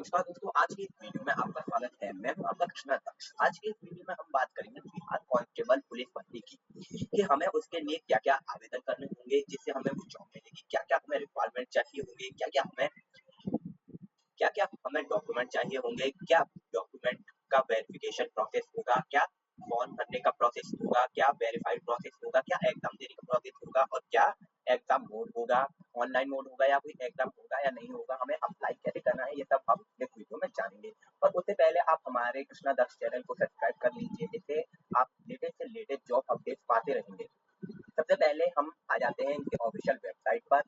नमस्कार दोस्तों, आज की इस वीडियो में आपका स्वागत है। मैं हूं आपका कृष्णा दक्ष। आज की इस वीडियो में हम बात करेंगे बिहार कांस्टेबल पुलिस भर्ती की कि हमें उसके लिए क्या-क्या आवेदन करने होंगे जिससे हमें वो जॉब मिलेगी, क्या-क्या हमें रिक्वायरमेंट चाहिए होंगे, क्या-क्या हमें डॉक्यूमेंट चाहिए होंगे, क्या डॉक्यूमेंट का वेरिफिकेशन प्रोसेस होगा, क्या फॉर्म भरने का प्रोसेस होगा, क्या वेरीफाइड प्रोसेस होगा, क्या एग्जाम देने का प्रोसेस होगा और क्या एग्जाम मोड होगा, ऑनलाइन मोड होगा या कोई एग्जाम होगा या नहीं होगा, हमें अप्लाई कैसे करना है, ये सब हम इस वीडियो में जानेंगे। और उससे पहले आप हमारे कृष्णा दक्ष चैनल को सब्सक्राइब कर लीजिए, जिससे आप लेटेस्ट से लेटेस्ट जॉब अपडेट पाते रहेंगे। सबसे पहले हम आ जाते हैं इनके ऑफिशियल वेबसाइट पर।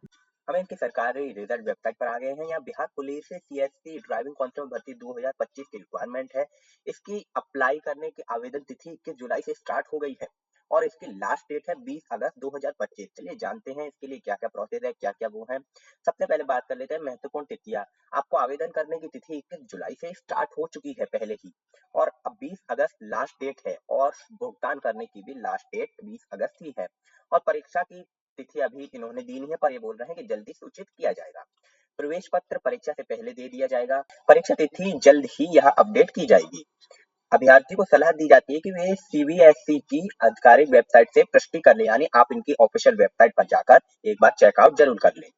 हम इनकी सरकारी रिजल्ट वेबसाइट पर आ गए हैं। यहाँ बिहार पुलिस से सीएसपी ड्राइविंग कांस्टेबल भर्ती 2025 की रिक्वायरमेंट है। इसकी अप्लाई करने की आवेदन तिथि 21 जुलाई से स्टार्ट हो गई है और इसकी लास्ट डेट है 20 अगस्त 2025। चलिए जानते हैं इसके लिए क्या क्या प्रोसेस है, क्या क्या वो है। सबसे पहले बात कर लेते हैं महत्वपूर्ण तिथियां। आपको आवेदन करने की तिथि 21 जुलाई से स्टार्ट हो चुकी है पहले ही, और अब 20 अगस्त लास्ट डेट है और भुगतान करने की भी लास्ट डेट 20 अगस्त ही है। और परीक्षा की तिथि अभी इन्होंने दी नहीं है, पर ये बोल रहे हैं कि जल्दी सूचित किया जाएगा। प्रवेश पत्र परीक्षा से पहले दे दिया जाएगा। परीक्षा तिथि जल्द ही यहाँ अपडेट की जाएगी। अभ्यर्थी को सलाह दी जाती है कि वे सीबीएसई की आधिकारिक वेबसाइट से पुष्टि कर ले, यानी आप इनकी ऑफिशियल वेबसाइट पर जाकर एक बार चेकआउट जरूर कर लें।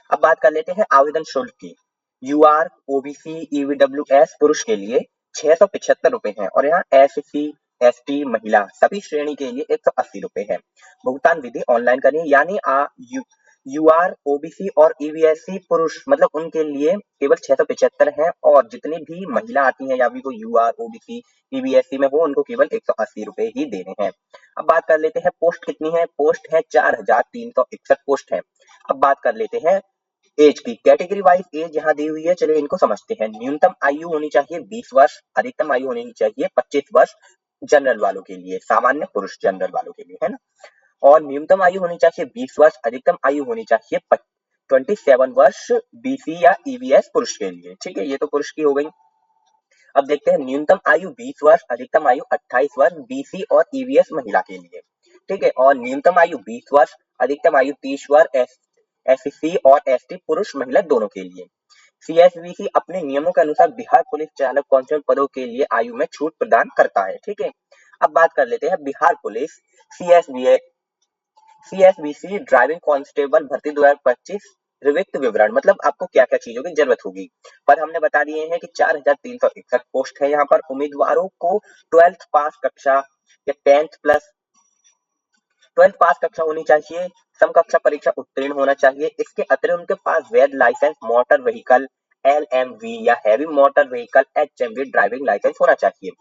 अब बात कर लेते हैं आवेदन शुल्क की। यूआर, ओबीसी, ईडब्ल्यूएस पुरुष के लिए 675 रुपए है और यहाँ एससी, एसटी, महिला सभी श्रेणी के लिए 180 रुपए है। भुगतान विधि ऑनलाइन करनी, यानी यूआर, ओबीसी और ईवीएससी पुरुष मतलब उनके लिए केवल 675 है, और जितनी भी महिला आती है या भी कोई यूआर, ओबीसी, ईवीएससी में हो, उनको केवल 180 रुपए ही देने हैं। अब बात कर लेते हैं पोस्ट कितनी है। पोस्ट है 4361 पोस्ट है। अब बात कर लेते हैं एज की। कैटेगरी वाइज एज यहाँ दी हुई है, चलिए इनको समझते हैं। न्यूनतम आयु होनी चाहिए 20 वर्ष, अधिकतम आयु होनी चाहिए 25 वर्ष जनरल वालों के लिए, सामान्य पुरुष जनरल वालों के लिए, है ना। और न्यूनतम आयु होनी चाहिए 20 वर्ष, अधिकतम आयु होनी चाहिए 27 वर्ष बीसी या ईवीएस पुरुष के लिए। ठीक है, ये तो पुरुष की हो गई। अब देखते हैं न्यूनतम आयु 20 वर्ष, अधिकतम आयु 28 वर्ष बीसी और ईवीएस महिला के लिए। ठीक है, और न्यूनतम आयु 20 वर्ष, अधिकतम आयु 30 वर्ष एससी और एसटी पुरुष महिला दोनों के लिए। सीएसबीसी अपने नियमों के अनुसार बिहार पुलिस चालक कांस्टेबल पदों के लिए आयु में छूट प्रदान करता है। ठीक है, अब बात कर लेते हैं Bihar police CSBC driving constable भर्ती 2025 रिक्त विवरण, मतलब आपको क्या क्या चीजों की जरूरत होगी। पर हमने बता दिए हैं कि 4361 पोस्ट है। यहाँ पर उम्मीदवारों को 12th पास कक्षा या 12th पास कक्षा होनी चाहिए, समकक्षा परीक्षा उत्तीर्ण होना चाहिए। इसके अतिरिक्त उनके पास वैध लाइसेंस मोटर व्हीकल एलएमवी या heavy motor vehicle HMV driving licence होना चाहिए,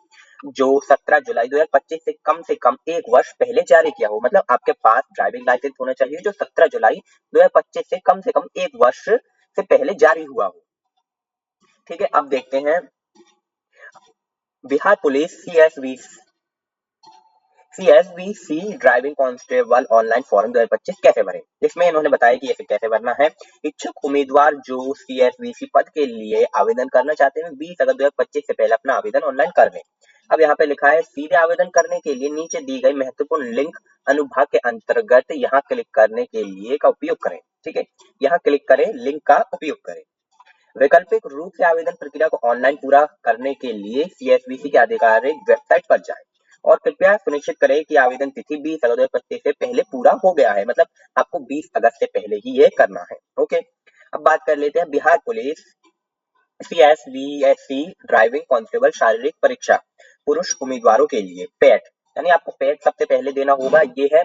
जो 17 जुलाई 2025 से कम 1 वर्ष पहले जारी किया हो। मतलब आपके पास ड्राइविंग लाइसेंस होना चाहिए जो 17 जुलाई 2025 से कम 1 वर्ष से पहले जारी हुआ हो। ठीक है, अब देखते हैं Bihar police CSBC driving constable online form 2025 कैसे भरें। इसमें इन्होंने बताया कि इसे कैसे भरना है। इच्छुक उम्मीदवार जो सीएसबीसी पद के लिए आवेदन करना चाहते हैं 20 अगस्त 2025 से पहले अपना आवेदन ऑनलाइन कर लें। अब यहाँ पे लिखा है सीधे आवेदन करने के लिए नीचे दी गई महत्वपूर्ण लिंक अनुभाग के अंतर्गत यहाँ क्लिक करने के लिए का उपयोग करें। ठीक है, यहाँ क्लिक करें, लिंक का उपयोग करें। वैकल्पिक रूप से आवेदन प्रक्रिया को ऑनलाइन पूरा करने के लिए सीएसबीसी के आधिकारिक वेबसाइट पर जाएं और कृपया सुनिश्चित करें कि आवेदन तिथि 20 अगस्त 2025 से पहले पूरा हो गया है। मतलब आपको 20 अगस्त से पहले ही ये करना है। ओके, अब बात कर लेते हैं बिहार पुलिस सीएसबीएससी ड्राइविंग कांस्टेबल शारीरिक परीक्षा पुरुष उम्मीदवारों के लिए पैट, यानी आपको पैट सबसे पहले देना होगा। ये है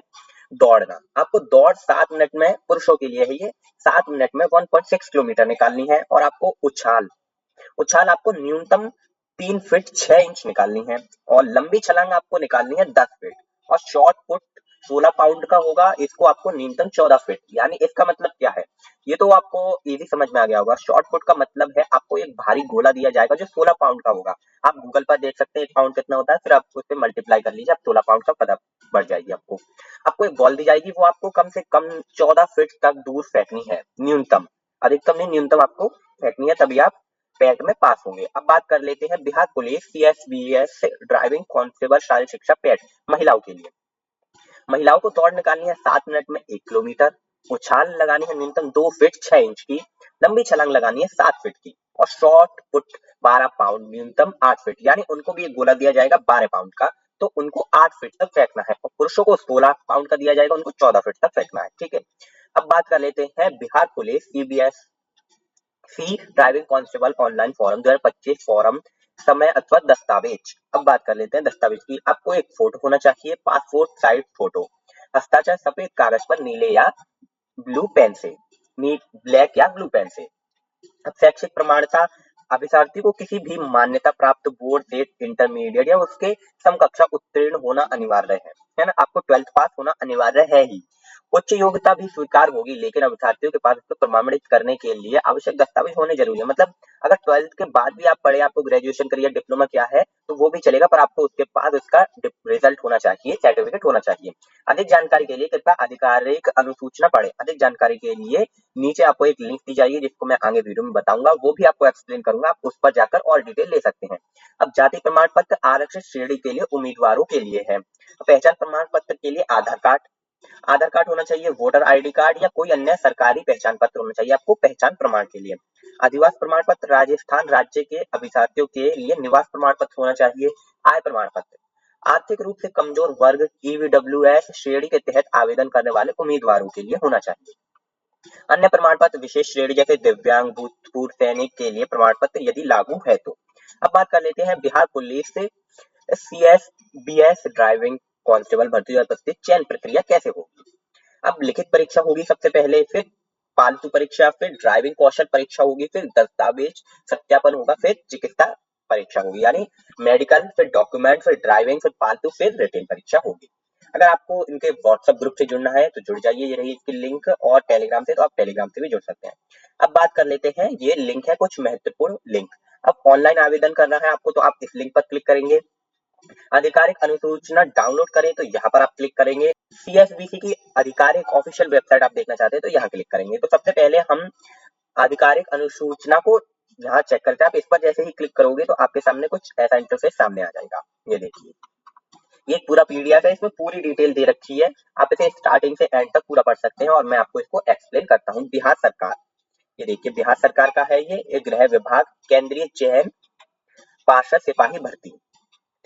दौड़ना। आपको दौड़ 7 मिनट में, पुरुषों के लिए है ये, 7 मिनट में 1.6 किलोमीटर निकालनी है। और आपको उछाल उछाल आपको न्यूनतम 3 फीट 6 इंच निकालनी है, और लंबी छलांग आपको निकालनी है 10 फीट, और शॉर्ट पुट 16 पाउंड का होगा, इसको आपको न्यूनतम 14 फीट। यानी इसका मतलब क्या है, ये तो आपको इजी समझ में आ गया होगा। शॉर्ट पुट का मतलब है आपको एक भारी गोला दिया जाएगा जो 16 पाउंड का होगा। आप गूगल पर देख सकते हैं 1 पाउंड कितना होता है, फिर आप उससे मल्टीप्लाई कर लीजिए, आप 16 पाउंड का पता बढ़ जाएगी आपको। आपको एक बॉल दी जाएगी, वो आपको कम से कम 14 फीट तक दूर फेंकनी है, न्यूनतम, अधिकतम नहीं, न्यूनतम आपको फेंकनी है, तभी आप पैट में पास होंगे। अब बात कर लेते हैं बिहार पुलिस सीएसबीएस ड्राइविंग कांस्टेबल शारीरिक शिक्षा पैट महिलाओं के लिए। महिलाओं को दौड़ निकालनी है 7 मिनट में 1 किलोमीटर, उछाल लगानी है न्यूनतम 2 फीट 6 इंच की, लंबी छलांग लगानी है 7 फीट की, और शॉर्ट पुट 12 पाउंड, न्यूनतम 8 फीट, यानी उनको भी एक गोला दिया जाएगा 12 पाउंड का, तो उनको 8 फीट तक फेंकना है, और पुरुषों को 16 पाउंड का दिया जाएगा, उनको 14 फीट तक फेंकना है। ठीक है, अब बात कर लेते हैं Bihar police CBSE driving constable online form 2025 form समय अथवा दस्तावेज। अब बात कर लेते हैं दस्तावेज की। आपको एक फोटो होना चाहिए, पासपोर्ट साइज फोटो, हस्ताक्षर सफेद कागज पर नीले या ब्लू पेन से, ब्लैक या ब्लू पेन से। अब शैक्षिक प्रमाणता, अभ्यर्थी को किसी भी मान्यता प्राप्त बोर्ड से इंटरमीडिएट या उसके समकक्षा उत्तीर्ण होना अनिवार्य है ना, आपको 12th पास होना अनिवार्य है ही। उच्च योग्यता भी स्वीकार होगी, लेकिन अभ्यर्थियों के पास इसको प्रमाणित करने के लिए आवश्यक दस्तावेज होने जरूरी है। मतलब अगर 12th के बाद भी आप पढ़े, आपको ग्रेजुएशन करिए, डिप्लोमा क्या है, तो वो भी चलेगा, पर आपको उसके बाद उसका रिजल्ट होना चाहिए, सर्टिफिकेट होना चाहिए। अधिक जानकारी के लिए कृपया आधिकारिक अनुसूचना पढ़े। अधिक जानकारी के लिए नीचे आपको एक लिंक दी जाएगी, जिसको मैं आगे वीडियो में बताऊंगा, वो भी आपको एक्सप्लेन करूंगा, आप उस पर जाकर और डिटेल ले सकते हैं। अब जाति प्रमाण पत्र आरक्षित श्रेणी के लिए उम्मीदवारों के लिए है। पहचान प्रमाण पत्र के लिए आधार कार्ड, आधार कार्ड होना चाहिए, वोटर आईडी कार्ड या कोई अन्य सरकारी पहचान पत्र होना चाहिए आपको पहचान प्रमाण के लिए। अधिवास प्रमाण पत्र, राजस्थान राज्य के अभ्यर्थियों के लिए निवास प्रमाण पत्र होना चाहिए। आय प्रमाण पत्र, आर्थिक रूप से कमजोर वर्ग ईडब्ल्यूएस श्रेणी के तहत आवेदन करने वाले उम्मीदवारों के लिए होना चाहिए। अन्य प्रमाण पत्र विशेष श्रेणी जैसे दिव्यांग, भूतपूर्व सैनिक के लिए प्रमाण पत्र यदि लागू है तो। अब बात कर लेते हैं बिहार पुलिस से सीएसबीएस ड्राइविंग कांस्टेबल भर्ती 2025 चयन प्रक्रिया कैसे होगी। अब लिखित परीक्षा होगी सबसे पहले, फिर पालतू परीक्षा, फिर ड्राइविंग कौशल परीक्षा होगी, फिर दस्तावेज सत्यापन होगा, फिर चिकित्सा परीक्षा होगी, यानी मेडिकल, फिर डॉक्यूमेंट, फिर ड्राइविंग, फिर पालतू, फिर रिटेन परीक्षा होगी। अगर आपको इनके व्हाट्सएप ग्रुप से जुड़ना है तो जुड़ जाइए, ये रही इसकी लिंक, और टेलीग्राम से तो आप टेलीग्राम से भी जुड़ सकते हैं। अब बात कर लेते हैं, ये लिंक है कुछ महत्वपूर्ण लिंक। अब ऑनलाइन आवेदन करना है आपको, तो आप इस लिंक पर क्लिक करेंगे। आधिकारिक अनुसूचना डाउनलोड करें तो यहाँ पर आप क्लिक करेंगे। सीएसबीसी की आधिकारिक ऑफिशियल वेबसाइट आप देखना चाहते हैं तो यहाँ क्लिक करेंगे। तो सबसे पहले हम आधिकारिक अनुसूचना को यहाँ चेक करते हैं। आप इस पर जैसे ही क्लिक करोगे तो आपके सामने कुछ ऐसा इंटरफेस सामने आ जाएगा। ये देखिए, ये पूरा पीडीएफ है, इसमें पूरी डिटेल दे रखी है, आप इसे स्टार्टिंग से एंड तक पूरा पढ़ सकते हैं, और मैं आपको इसको एक्सप्लेन करता हूँ। बिहार सरकार, ये देखिए बिहार सरकार का है, ये गृह विभाग, केंद्रीय चयन पार्षद सिपाही भर्ती।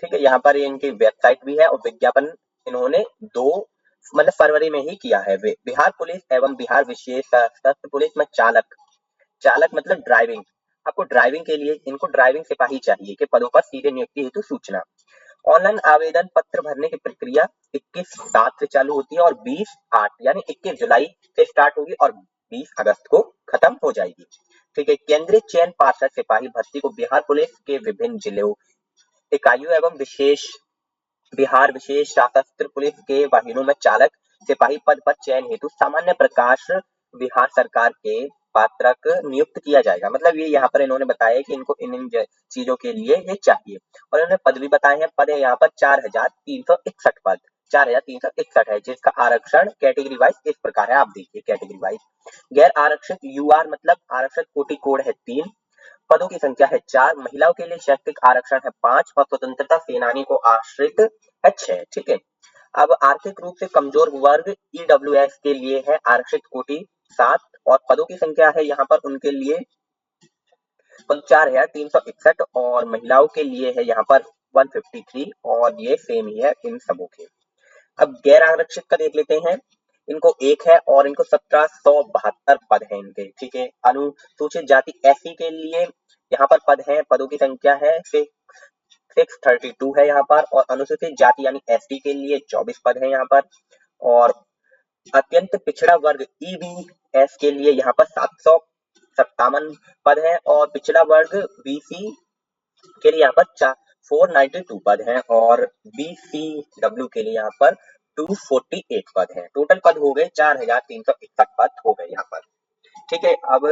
ठीक है, यहाँ पर इनकी वेबसाइट भी है, और विज्ञापन इन्होंने 2 मतलब फरवरी में ही किया है। बिहार पुलिस एवं बिहार विशेष सशस्त्र पुलिस में चालक, चालक मतलब ड्राइविंग, आपको ड्राइविंग के लिए इनको ड्राइविंग सिपाही चाहिए के पदों पर सीधे नियुक्ति हेतु सूचना। ऑनलाइन आवेदन पत्र भरने की प्रक्रिया 21/7 से चालू होती है और 20/8 यानी 21 जुलाई से स्टार्ट होगी और 20 अगस्त को खत्म हो जाएगी। ठीक है, केंद्रीय चयन पार्षद सिपाही भर्ती को बिहार पुलिस के विभिन्न जिलों, इकाइयों एवं बिहार विशेष सशस्त्र पुलिस के वाहिनियों में चालक सिपाही पद पर चयन हेतु सामान्य प्रकाश बिहार सरकार के पात्रक नियुक्त किया जाएगा। मतलब ये यहाँ पर इन्होंने बताया कि इनको इन चीजों के लिए ये चाहिए, और इन्होंने पद भी बताए हैं। पद है यहाँ पर 4361 पद, 4361 है, जिसका आरक्षण कैटेगरी वाइज इस प्रकार है, आप देखिए कैटेगरी वाइज। गैर आरक्षित यूआर मतलब आरक्षित कोटि कोड है 3, पदों की संख्या है 4, महिलाओं के लिए शैक्षिक आरक्षण है 5 और स्वतंत्रता सेनानी को आश्रित है 6। ठीक है, अब आर्थिक रूप से कमजोर वर्ग ईडब्ल्यूएस के लिए है आरक्षित कोटि 7, और पदों की संख्या है यहाँ पर उनके लिए 4361, और महिलाओं के लिए है यहाँ पर 153, और ये सेम ही है इन सबों के। अब गैर आरक्षित का देख लेते हैं, इनको 1 है और इनको 1772 पद है इनके। ठीक है, अनुसूचित जाति एससी के लिए यहाँ पर पद है, पदों की संख्या है 632 है यहाँ पर, और अनुसूचित जाति यानी एसटी के लिए 24 पद है यहाँ पर, और अत्यंत पिछड़ा वर्ग ईबीएस के लिए यहाँ पर 757 पद है, और पिछड़ा वर्ग बीसी के लिए यहाँ पर 492 पद हैं, और बीसीडब्ल्यू के लिए यहाँ पर 248 पद हैं। टोटल पद हो गए 4361 पद हो गए यहाँ पर। ठीक है, अब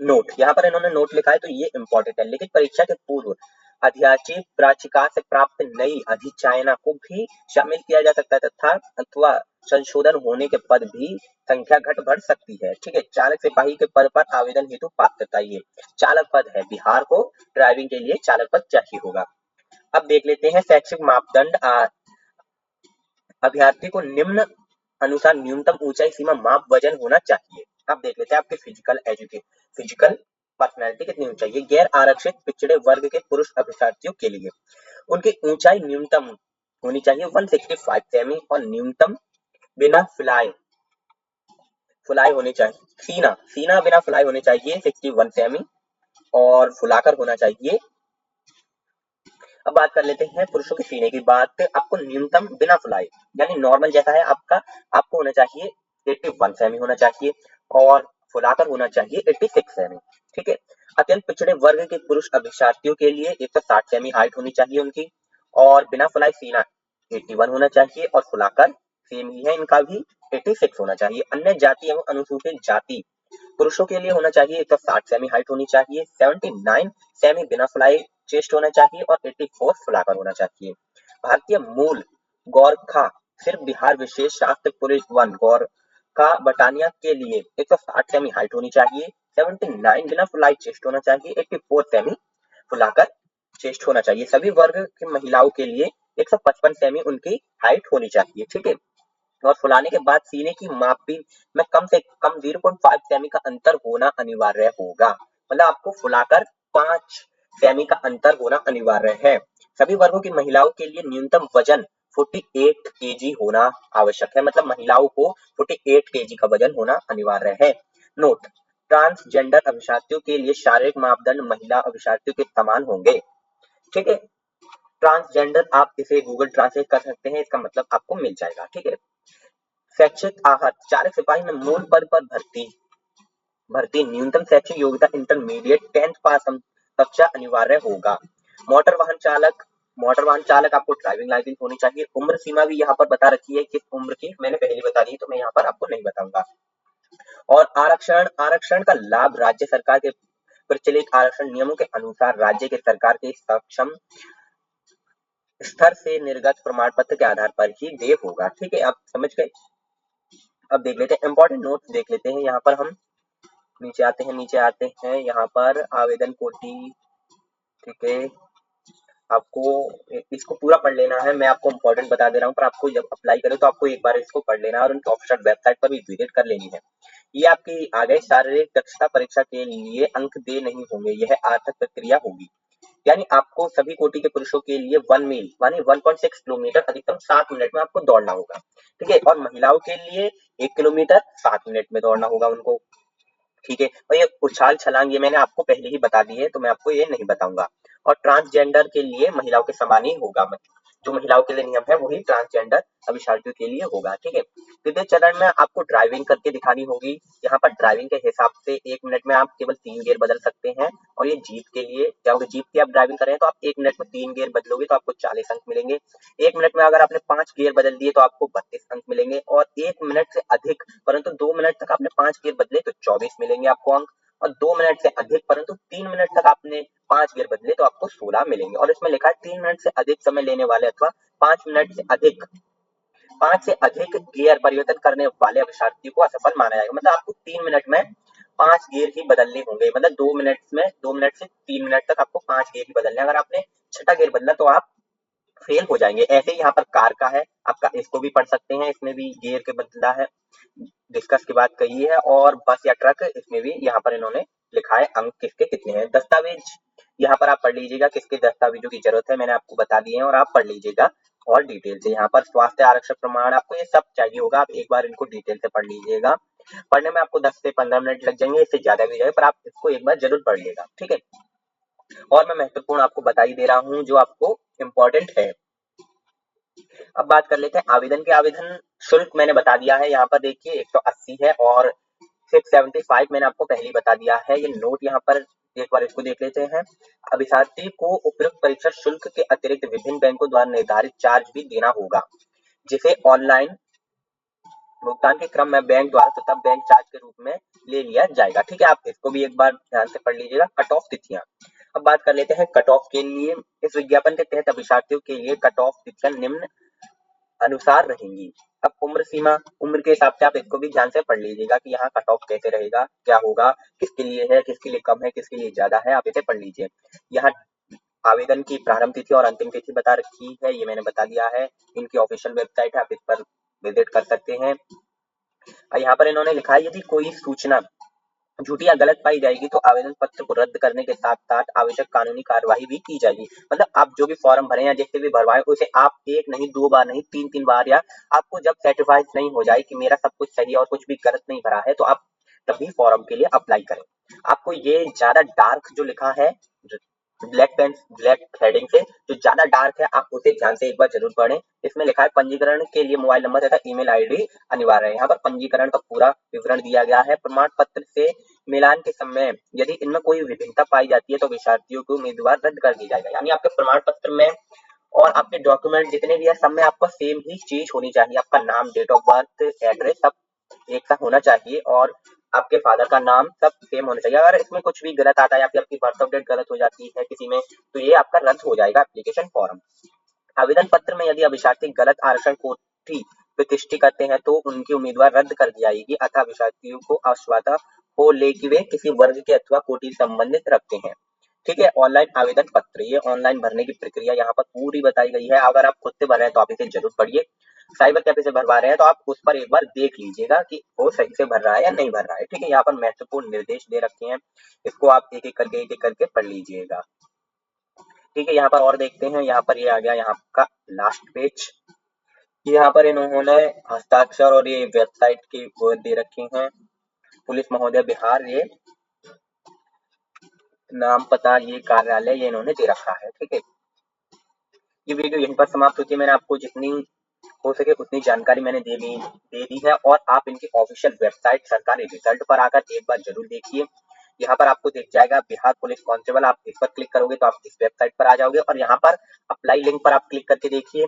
नोट, यहाँ पर इन्होंने नोट लिखा है तो ये इंपॉर्टेंट है। लिखित परीक्षा के पूर्व अध्याचित प्राचिका से प्राप्त नई अधिचायना को भी शामिल किया जा सकता है तथा अथवा संशोधन होने के पद भी संख्या घट बढ़ सकती है। ठीक है, चालक सिपाही के पद पर आवेदन हेतु पात्रता, ये चालक पद है, बिहार को ड्राइविंग के लिए चालक पद चाहिए होगा। अब देख लेते हैं शैक्षिक मापदंड। अभ्यर्थी को निम्न अनुसार न्यूनतम ऊंचाई सीमा माप वजन होना चाहिए। अब देख लेते हैं आपके फिजिकल पर्सनैलिटी कितनी होनी चाहिए। गैर आरक्षित पिछड़े वर्ग के पुरुष अभ्यर्थियों के लिए उनकी ऊंचाई न्यूनतम होनी चाहिए 165 सेमी और न्यूनतम बिना फुलाए होने चाहिए। सीना बिना फुलाए होने चाहिए 61 सेमी और फुलाकर होना चाहिए। अब बात कर लेते हैं पुरुषों के सीने की बात। आपको न्यूनतम बिना फुलाए यानी नॉर्मल जैसा है आपका, आपको होना चाहिए 81 सेमी होना चाहिए और फुलाकर होना चाहिए 86 सेमी। ठीक है। अत्यंत पिछड़े वर्ग के पुरुष अभ्यर्थियों के लिए 160 सेमी हाइट होनी चाहिए उनकी और बिना फुलाए सीना 81 होना चाहिए और फुलाकर सेम ही है इनका भी 86 होना चाहिए। अन्य जाति एवं अनुसूचित जाति पुरुषों के लिए होना चाहिए 160 सेमी हाइट होनी चाहिए, 79 सेमी बिना फुलाए चेस्ट होना चाहिए और 84 फुलाकर होना चाहिए। भारतीय मूल गोरखा सिर्फ बिहार विशेष शास्त्र पुलिस वन गोरखा बटालियन के लिए 160 सेमी हाइट होनी चाहिए, 79 बिना फुलाई चेस्ट होना चाहिए, 84 सेमी फुलाकर चेस्ट होना चाहिए। सभी वर्ग की महिलाओं के लिए 155 सेमी उनकी हाइट होनी चाहिए। ठीक है। और फुलाने के बाद सीने की मापी में कम से कम 0.5 सेमी का अंतर होना अनिवार्य होगा। मतलब आपको फुलाकर 5 सेमी का अंतर होना अनिवार्य है। सभी वर्गों की महिलाओं के लिए न्यूनतम वजन 48 केजी होना आवश्यक है। मतलब महिलाओं को 48 केजी का वजन होना अनिवार्य है। नोट, ट्रांसजेंडर अभ्यर्थियों के लिए शारीरिक मापदंड महिला अभ्यर्थियों के समान होंगे। ठीक है। ट्रांसजेंडर आप इसे गूगल ट्रांसलेट कर सकते हैं, इसका मतलब आपको मिल जाएगा। ठीक है। शैक्षिक आहत चालक सिपाही में मूल पद पर भर्ती न्यूनतम शैक्षिक योग्यता इंटरमीडिएट 10th पास कक्षा अनिवार्य होगा। मोटर वाहन चालक आपको ड्राइविंग लाइसेंस होनी चाहिए। उम्र सीमा भी यहाँ पर बता रखी है किस उम्र की, मैंने पहले बता दी तो मैं यहाँ पर आपको नहीं बताऊंगा। और आरक्षण का लाभ राज्य सरकार के प्रचलित आरक्षण नियमों के अनुसार राज्य के सरकार के सक्षम स्तर से निर्गत प्रमाण पत्र के आधार पर ही देय होगा। ठीक है, आप समझ गए। अब देख लेते हैं इंपॉर्टेंट नोट्स देख लेते हैं। यहाँ पर हम नीचे आते हैं यहाँ पर आवेदन कोटि। ठीक है, आपको इसको पूरा पढ़ लेना है। मैं आपको इंपॉर्टेंट बता दे रहा हूँ, पर आपको जब अप्लाई करें तो आपको एक बार इसको पढ़ लेना है और उनकी ऑफिशियल वेबसाइट पर भी विजिट कर लेनी है। ये आपकी आ गई शारीरिक दक्षता परीक्षा के लिए अंक दे नहीं होंगे, यह आर्थिक प्रक्रिया होगी। यानी आपको सभी कोटि के पुरुषों के लिए 1 मील यानी 1.6 किलोमीटर अधिकतम 7 मिनट में आपको दौड़ना होगा। ठीक है। और महिलाओं के लिए 1 किलोमीटर 7 मिनट में दौड़ना होगा उनको। ठीक है। और ये उछाल छलांग ये मैंने आपको पहले ही बता दी है, तो मैं आपको ये नहीं बताऊंगा। और ट्रांसजेंडर के लिए महिलाओं के समान ही होगा। जो महिलाओं के लिए नियम है वही ट्रांसजेंडर अभ्यर्थियों के लिए होगा। ठीक है। तृतीय चरण में आपको ड्राइविंग करके दिखानी होगी। यहाँ पर ड्राइविंग के हिसाब से 1 मिनट में आप केवल 3 गियर बदल सकते हैं। और ये जीप के लिए, जब जीप की आप ड्राइविंग करें तो आप 1 मिनट में 3 गियर बदलोगे तो आपको 40 अंक मिलेंगे। 1 मिनट में अगर आपने 5 गियर बदल दिए तो आपको 32 अंक मिलेंगे। और 1 मिनट से अधिक परंतु 2 मिनट तक आपने 5 गियर बदले तो 24 मिलेंगे आपको अंक। और 2 मिनट से अधिक परंतु 3 मिनट तक आपने 5 गियर बदले तो आपको 16 मिलेंगे। और इसमें लिखा है 3 मिनट से अधिक समय लेने वाले अथवा 5 मिनट से अधिक 5 से अधिक गियर परिवर्तन करने वाले अभ्यर्थी को असफल माना जाएगा। मतलब आपको 3 मिनट में 5 गियर ही बदलने होंगे। मतलब 2 मिनट से 3 मिनट तक आपको 5 गियर ही बदलने। अगर आपने छठा गियर बदला तो आप फेल हो जाएंगे। ऐसे ही यहाँ पर कार का है, आपका इसको भी पढ़ सकते हैं, इसमें भी गियर के बदला है, डिस्कस की बात कही है। और बस या ट्रक इसमें भी यहाँ पर इन्होंने लिखा है अंक किसके कितने हैं। दस्तावेज यहाँ पर आप पढ़ लीजिएगा किसके दस्तावेजों की जरूरत है, मैंने आपको बता दिए हैं और आप पढ़ लीजिएगा और डिटेल से। यहाँ पर स्वास्थ्य आरक्षण प्रमाण आपको ये सब चाहिए होगा, आप एक बार इनको डिटेल से पढ़ लीजिएगा। पढ़ने में आपको 10 से 15 मिनट लग जाएंगे, इससे ज्यादा भी जाएगा, पर आप इसको एक बार जरूर पढ़ लीजिएगा। ठीक है। और मैं महत्वपूर्ण आपको बता ही दे रहा हूँ जो आपको इम्पोर्टेंट है। अब बात कर लेते हैं आवेदन के। आवेदन शुल्क मैंने बता दिया है, यहाँ पर देखिए 180 है और 675 मैंने आपको पहले ही बता दिया है। ये नोट यहाँ पर एक बार इसको देख लेते हैं। अभ्यर्थी को उपयुक्त परीक्षा शुल्क के अतिरिक्त विभिन्न बैंकों द्वारा निर्धारित चार्ज भी देना होगा, जिसे ऑनलाइन भुगतान के क्रम में बैंक द्वारा तथा बैंक चार्ज के रूप में ले लिया जाएगा। ठीक है, आप इसको भी एक बार ध्यान से पढ़ लीजिएगा। कट ऑफ तिथियां। अब बात कर लेते हैं कट ऑफ के लिए। इस विज्ञापन के तहत अभ्यर्थियों के लिए कट ऑफ तिथियां निम्न अनुसार रहेंगी। अब उम्र के हिसाब से आप इसको भी ध्यान से पढ़ लीजिएगा कि यहाँ कट ऑफ कैसे रहेगा, क्या होगा, किसके लिए है, किसके लिए कम है, किसके लिए ज्यादा है, आप इसे पढ़ लीजिए। यहाँ आवेदन की प्रारंभ तिथि और अंतिम तिथि बता रखी है, ये मैंने बता दिया है। इनकी ऑफिशियल वेबसाइट है, आप इस पर विजिट कर सकते हैं। और यहाँ पर इन्होंने लिखा है यदि कोई सूचना झूठी या गलत पाई जाएगी तो आवेदन पत्र को रद्द करने के साथ साथ आवश्यक कानूनी कार्यवाही भी की जाएगी। मतलब आप जो भी फॉर्म भरे या जिससे भी भरवाए उसे आप एक नहीं, दो बार नहीं, तीन तीन बार, या आपको जब सेटिस्फाइड नहीं हो जाए कि मेरा सब कुछ सही है और कुछ भी गलत नहीं भरा है, तो आप तभी फॉर्म के लिए अप्लाई करें। आपको ये ज्यादा डार्क जो लिखा है ब्लैक पेन ब्लैक हेडिंग से, जो ज्यादा डार्क है आप उसे ध्यान से एक बार जरूर पढ़ें। इसमें लिखा है पंजीकरण के लिए मोबाइल नंबर तथा ईमेल आईडी अनिवार्य है। यहाँ पर पंजीकरण का पूरा विवरण दिया गया है। प्रमाण पत्र से मिलान के समय यदि इनमें कोई विभिन्नता पाई जाती है तो विद्यार्थियों को उम्मीदवार रद्द कर दिया जाएगा। यानी आपके प्रमाण पत्र में और आपके डॉक्यूमेंट जितने भी है सब में आपको सेम ही चीज होनी चाहिए। आपका नाम, डेट ऑफ बर्थ, एड्रेस सब एक सा होना चाहिए और आपके फादर का नाम सब सेम होना चाहिए। अगर इसमें कुछ भी गलत आता है या फिर आपकी बर्थ ऑफ डेट गलत हो जाती है किसी में, तो ये आपका रद्द हो जाएगा एप्लीकेशन फॉर्म। आवेदन पत्र में यदि अभ्यर्थी गलत आरक्षण कोटि प्रतिष्ठित करते हैं तो उनकी उम्मीदवार रद्द कर दी जाएगी अतः अभ्यर्थियों को आश्वस्त हो ले कि वे किसी वर्ग के अथवा कोटि से संबंधित रखते हैं। ठीक है, ऑनलाइन आवेदन पत्र, ये ऑनलाइन भरने की प्रक्रिया यहाँ पर पूरी बताई गई है। अगर आप खुद से भर रहे हैं तो आप इसे जरूर पढ़िए। साइबर कैफे से भरवा रहे हैं तो आप उस पर एक बार देख लीजिएगा कि वो सही से भर रहा है या नहीं भर रहा है। ठीक है, यहाँ पर महत्वपूर्ण निर्देश दे रखे हैं, इसको आप एक एक करके पढ़ लीजिएगा। ठीक है, यहाँ पर और देखते हैं। यहाँ पर ये आ गया यहाँ का लास्ट पेज। यहाँ पर इन्होंने हस्ताक्षर और ये वेबसाइट की वो दे रखी हैं। पुलिस महोदय बिहार, ये नाम, पता, ये कार्यालय ये इन्होंने दे रखा है। ठीक है, ये वीडियो यहीं पर समाप्त होती है। मैंने आपको जितनी हो सके उतनी जानकारी मैंने दे दी है और आप इनकी ऑफिशियल वेबसाइट सरकारी रिजल्ट पर आकर एक बार जरूर देखिए। यहाँ पर आपको दिख जाएगा बिहार पुलिस कांस्टेबल, आप इस पर क्लिक करोगे तो आप इस वेबसाइट पर आ जाओगे और यहाँ पर अप्लाई लिंक पर आप क्लिक करके देखिए।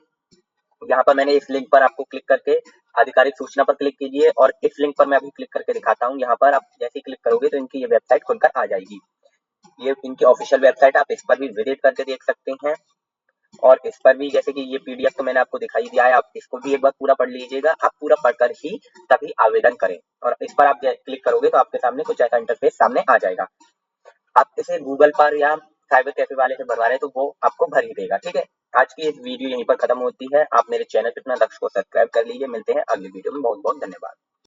यहाँ पर मैंने इस लिंक पर आपको क्लिक करके आधिकारिक सूचना पर क्लिक कीजिए और इस लिंक पर मैं अभी क्लिक करके दिखाता हूँ। यहाँ पर आप जैसे क्लिक करोगे तो इनकी ये वेबसाइट खुलकर आ जाएगी। ये इनकी ऑफिशियल वेबसाइट, आप इस पर भी विजिट करके देख सकते हैं। और इस पर भी जैसे कि ये पीडीएफ तो मैंने आपको दिखाई दिया है, आप इसको भी एक बार पूरा पढ़ लीजिएगा। आप पूरा पढ़कर ही तभी आवेदन करें और इस पर आप क्लिक करोगे तो आपके सामने कुछ ऐसा इंटरफेस सामने आ जाएगा। आप इसे गूगल पर या साइबर कैफे वाले से भरवा रहे हैं तो वो आपको भर ही देगा। ठीक है, आज की इस वीडियो यहीं पर खत्म होती है। आप मेरे चैनल पे अपना लक्ष्य को सब्सक्राइब कर लीजिए। मिलते हैं अगली वीडियो में। बहुत बहुत धन्यवाद।